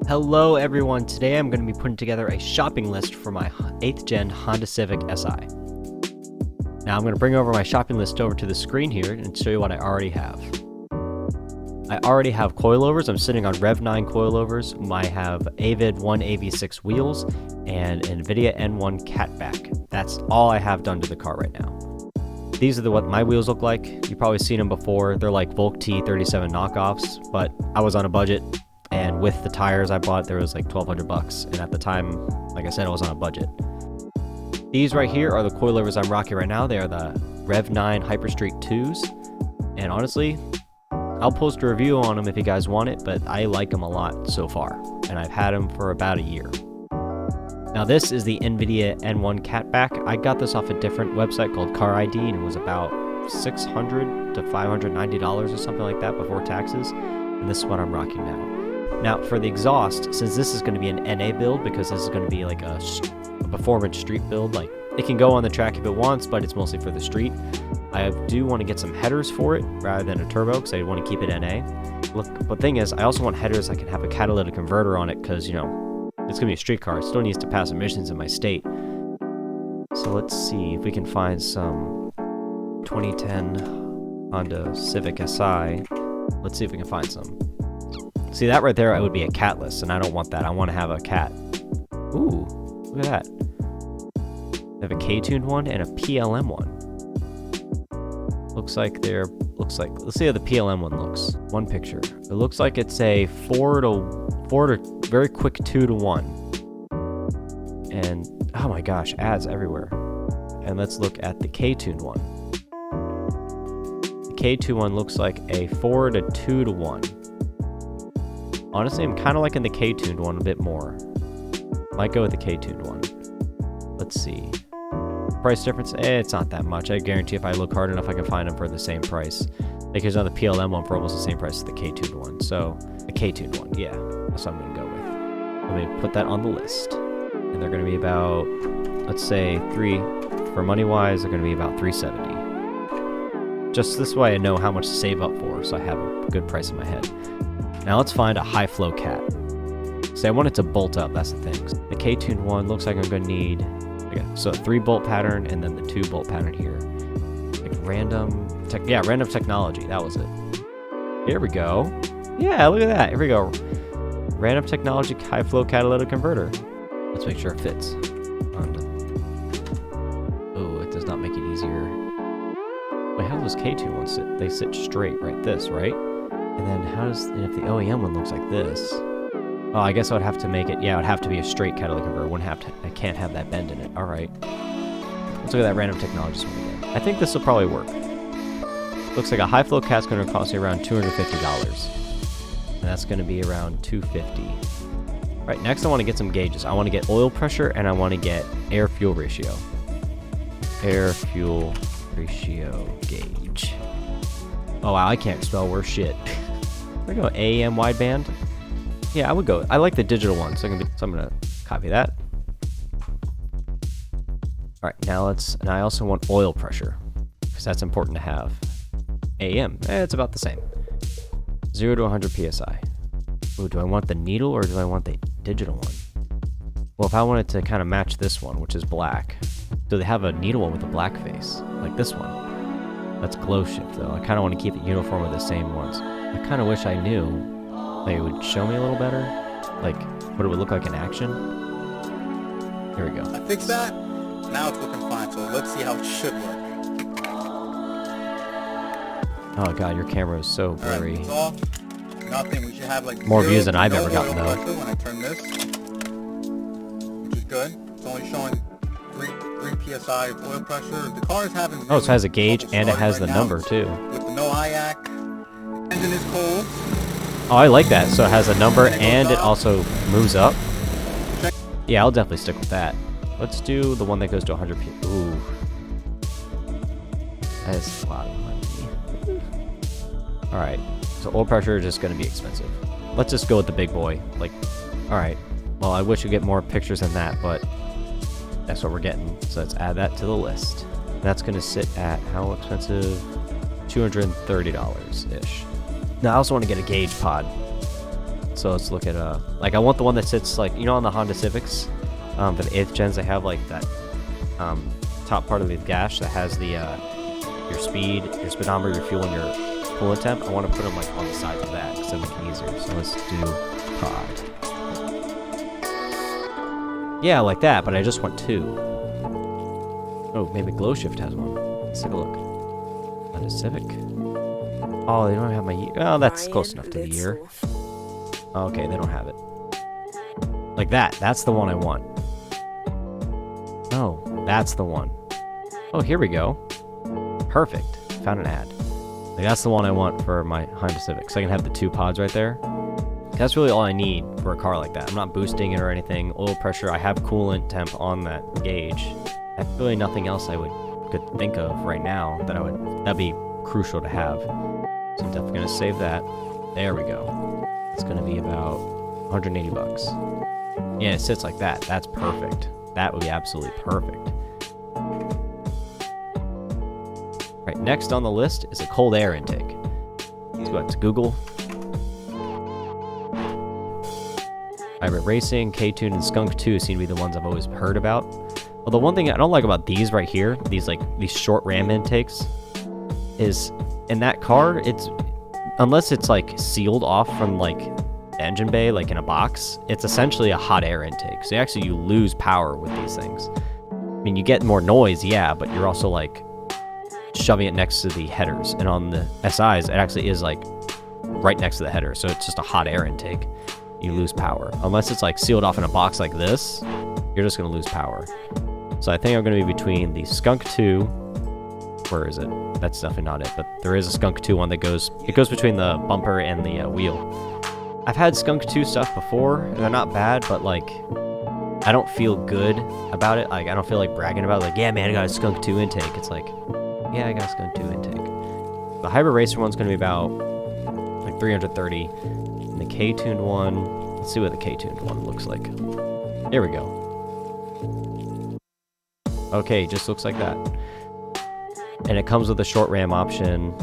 Hello everyone, today I'm going to be putting together a shopping list for my 8th gen Honda Civic Si. Now I'm going to bring over my shopping list over to the screen here and show you what I already have. I already have coilovers. I'm sitting on Rev 9 coilovers. I have Avid 1 AV6 wheels and Nvidia N1 Catback. That's all I have done to the car right now. These are what my wheels look like. You've probably seen them before. They're like Volk T37 knockoffs, but I was on a budget. And with the tires I bought, there was like $1,200, and at the time, like I said, I was on a budget. These right here are the coilovers I'm rocking right now. They are the Rev 9 Hyperstreet 2s, and honestly, I'll post a review on them if you guys want it, but I like them a lot so far, and I've had them for about a year. Now this is the Nvidia N1 Catback. I got this off a different website called Car ID, and it was about $600 to $590 or something like that before taxes, and this is what I'm rocking now. Now, for the exhaust, since this is going to be an NA build, because this is going to be like a performance street build, like it can go on the track if it wants, but it's mostly for the street. I do want to get some headers for it rather than a turbo, because I want to keep it NA. Look, but the thing is, I also want headers that can have a catalytic converter on it, because, you know, it's going to be a street car. It still needs to pass emissions in my state. So let's see if we can find some 2010 Honda Civic Si. Let's see if we can find some. See, that right there, it would be a catless, and I don't want that. I want to have a cat. Ooh, look at that. They have a K-tuned one and a PLM one. Let's see how the PLM one looks. One picture. It looks like it's a 4 to very quick 2 to 1. And, oh my gosh, ads everywhere. And let's look at the K-tuned one. The K-tuned one looks like a 4 to 2 to 1. Honestly, I'm kind of liking the K-tuned one a bit more. Might go with the K-tuned one. Let's see. Price difference? It's not that much. I guarantee if I look hard enough, I can find them for the same price. There's another PLM one for almost the same price as the K-tuned one. So, the K-tuned one, yeah. That's what I'm going to go with. Let me put that on the list. And they're going to be about, let's say, for money-wise, they're going to be about $370. Just this way I know how much to save up for, so I have a good price in my head. Now let's find a high flow cat. See, I want it to bolt up, that's the thing. The K-tuned one looks like I'm gonna need, okay, so a 3 bolt pattern and then the 2 bolt pattern here. Like random technology, that was it. Here we go. Yeah, look at that, here we go. Random technology high flow catalytic converter. Let's make sure it fits. Oh, it does not make it easier. Wait, how do those K-tuned ones sit? They sit straight, right? This, right? And then and if the OEM one looks like this, oh, I guess I would have to make it, yeah, it would have to be a straight catalytic converter. I can't have that bend in it. All right. Let's look at that random technologies one again. I think this will probably work. Looks like a high flow cat's going to cost me around $250. And that's going to be around $250. All right, next I want to get some gauges. I want to get oil pressure and I want to get air-fuel ratio. Air-fuel ratio gauge. Oh wow, I can't spell worse shit. There we go, AEM wideband. Yeah, I would go. I like the digital one, so I'm gonna copy that. All right, and I also want oil pressure, because that's important to have. AEM, it's about the same. 0 to 100 PSI. Ooh, do I want the needle or do I want the digital one? Well, if I wanted to kind of match this one, which is black, do they have a needle one with a black face, like this one? That's glow shift though. I kind of want to keep it uniform with the same ones. I kind of wish I knew, like it would show me a little better, like what it would look like in action. Here we go. I fixed that. Now it's looking fine. So let's see how it should work. Oh god, your camera is so blurry. Right, it's off. Nothing. We should have like more views than I've ever gotten though. When I turn this, which is good. It's only showing 3 psi of oil pressure. The car is having. Oh, so it has a gauge and it has the number too. With the no IAC. The engine is cold. Oh, I like that. So it has a number and it also moves up. Yeah, I'll definitely stick with that. Let's do the one that goes to 100 psi. Ooh, that is a lot of money. All right, so oil pressure is just going to be expensive. Let's just go with the big boy. Like, all right. Well, I wish we get more pictures than that, but that's what we're getting. So let's add that to the list. That's going to sit at how expensive? $230-ish. Now I also want to get a gauge pod. So let's look at like I want the one that sits like, you know, on the Honda Civics, for the 8th gens, they have like that top part of the dash that has the your speed, your speedometer, your fuel, and your coolant temp. I want to put them like on the sides of that because it'll make it easier. So let's do pod. Yeah, like that, but I just want 2. Oh, maybe Glow Shift has one. Let's take a look. Honda Civic. Oh, they don't have my year. Oh, that's close enough to the year. Okay, they don't have it. Like that. That's the one I want. Oh, that's the one. Oh, here we go. Perfect. Found an ad. Like, that's the one I want for my Honda Civic. So I can have the 2 pods right there. That's really all I need for a car like that. I'm not boosting it or anything. Oil pressure. I have coolant temp on that gauge. That's really nothing else I could think of right now that'd be crucial to have. So I'm definitely gonna save that. There we go. It's gonna be about 180 bucks. Yeah, it sits like that. That's perfect. That would be absolutely perfect. Right, next on the list is a cold air intake. Let's go out to Google. Hybrid Racing, K-Tune, and Skunk 2 seem to be the ones I've always heard about. Well, the one thing I don't like about these right here, these short ram intakes, is in that car, unless it's like sealed off from like the engine bay, like in a box, it's essentially a hot air intake. So actually you lose power with these things. I mean, you get more noise, yeah, but you're also like shoving it next to the headers. And on the SIs, it actually is like right next to the header. So it's just a hot air intake. You lose power. Unless it's like sealed off in a box like this, you're just going to lose power. So I think I'm going to be between the Skunk 2. Where is it? That's definitely not it, but there is a Skunk 2 one that goes between the bumper and the wheel. I've had Skunk 2 stuff before, and they're not bad, but like, I don't feel good about it. Like, I don't feel like bragging about it. Like, yeah, man, I got a Skunk 2 intake. It's like, yeah, I got a Skunk 2 intake. The Hybrid Racer one's going to be about like 330. And the K-tuned one, let's see what the K-tuned one looks like. Here we go. Okay, just looks like that. And it comes with a short ram option.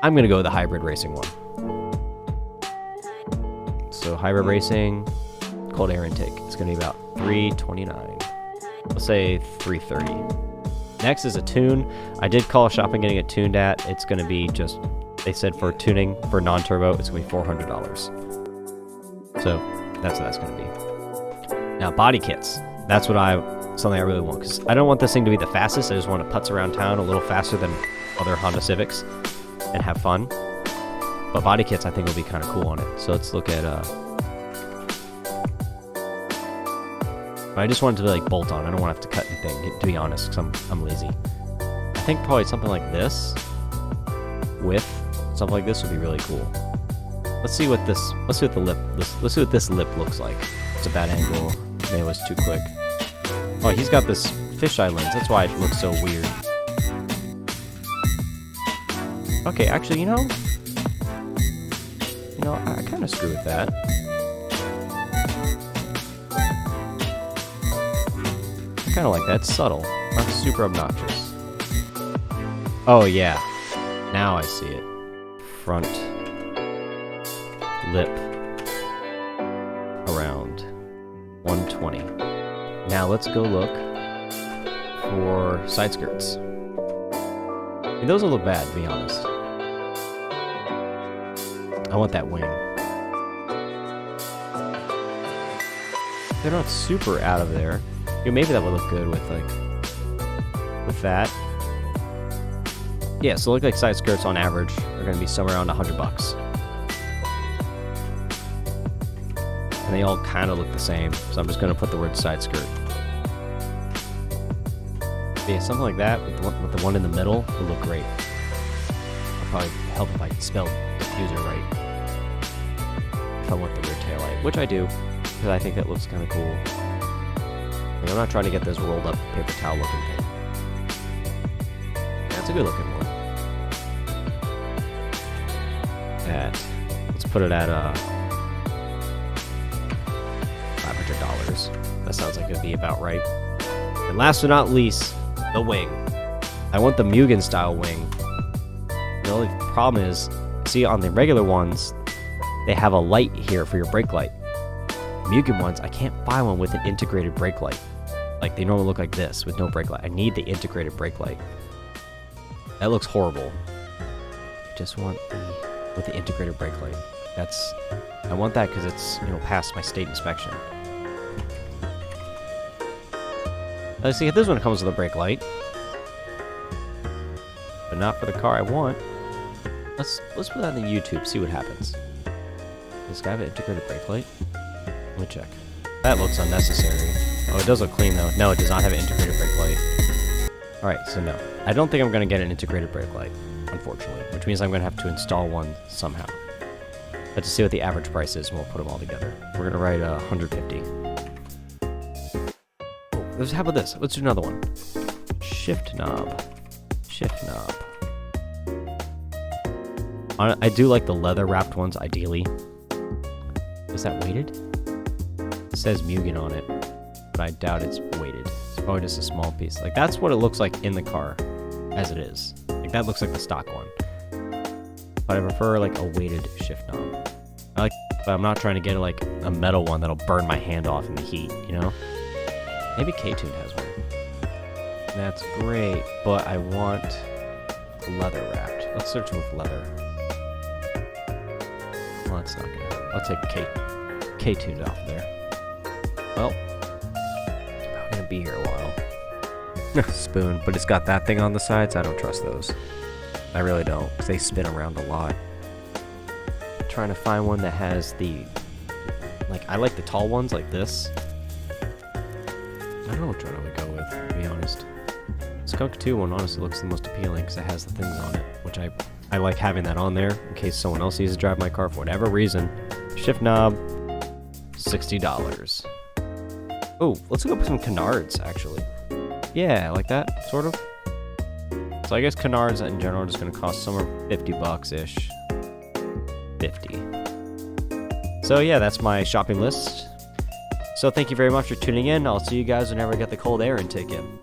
I'm going to go with the Hybrid Racing one. So Hybrid Racing, cold air intake. It's going to be about $329. Let's say $330. Next is a tune. I did call shopping getting it tuned at. It's going to be just, they said for tuning, for non-turbo, it's going to be $400. So that's what that's going to be. Now body kits. That's something I really want, because I don't want this thing to be the fastest. I just want to putz around town a little faster than other Honda Civics and have fun. But body kits I think will be kind of cool on it. So let's look at but I just want it to be like bolt on. I don't want to have to cut anything, to be honest, because I'm lazy. I think probably something like this with something like this would be really cool. Let's see what this lip looks like. It's a bad angle. Maybe it was too quick. Oh, he's got this fisheye lens. That's why it looks so weird. Okay, actually, you know, I kind of screw with that. I kind of like that. It's subtle, not super obnoxious. Oh yeah, now I see it. Front lip around 120. Now let's go look for side skirts. I mean, those don't look bad, to be honest. I want that wing. They're not super out of there. Maybe that would look good with that. Yeah, so look like side skirts on average are going to be somewhere around $100. And they all kind of look the same, so I'm just going to put the word side skirt. Yeah, something like that with the one in the middle would look great. It'll probably help if I spelled diffuser right. If I want the rear taillight, which I do, because I think that looks kind of cool. I mean, I'm not trying to get this rolled up paper towel looking thing. That's a good looking one. Let's put it at $500. That sounds like it'd be about right. And last but not least, the wing. I want the Mugen style wing. The only problem is, see on the regular ones, they have a light here for your brake light. Mugen ones, I can't buy one with an integrated brake light. Like, they normally look like this with no brake light. I need the integrated brake light. That looks horrible. I just want with the integrated brake light. I want that because it's, past my state inspection. Let's see if this one comes with a brake light. But not for the car I want. Let's put that in YouTube, see what happens. Does this guy have an integrated brake light? Let me check. That looks unnecessary. Oh, it does look clean though. No, it does not have an integrated brake light. Alright, so no. I don't think I'm going to get an integrated brake light, unfortunately. Which means I'm going to have to install one somehow. But to see what the average price is, we'll put them all together. We're going to write 150. Oh, how about this? Let's do another one. Shift knob. Shift knob. I do like the leather wrapped ones, ideally. Is that weighted? It says Mugen on it, but I doubt it's weighted. It's probably just a small piece. Like, that's what it looks like in the car, as it is. Like, that looks like the stock one. But I prefer, like, a weighted shift knob. But I'm not trying to get, like, a metal one that'll burn my hand off in the heat, Maybe K-Tune has one. That's great, but I want leather wrapped. Let's search with leather. Well, that's not good. I'll take K-Tuned off there. Well, I'm gonna be here a while. Spoon, but it's got that thing on the sides. I don't trust those. I really don't, because they spin around a lot. I'm trying to find one that has the... Like, I like the tall ones like this. I don't know which one I would go with, to be honest. Skunk 2 one honestly looks the most appealing because it has the things on it, which I like having that on there in case someone else needs to drive my car for whatever reason. Shift knob, $60. Oh, let's look up some canards, actually. Yeah, like that, sort of. So I guess canards in general are just going to cost somewhere $50-ish. 50. So yeah, that's my shopping list. So thank you very much for tuning in. I'll see you guys whenever I get the cold air intake in.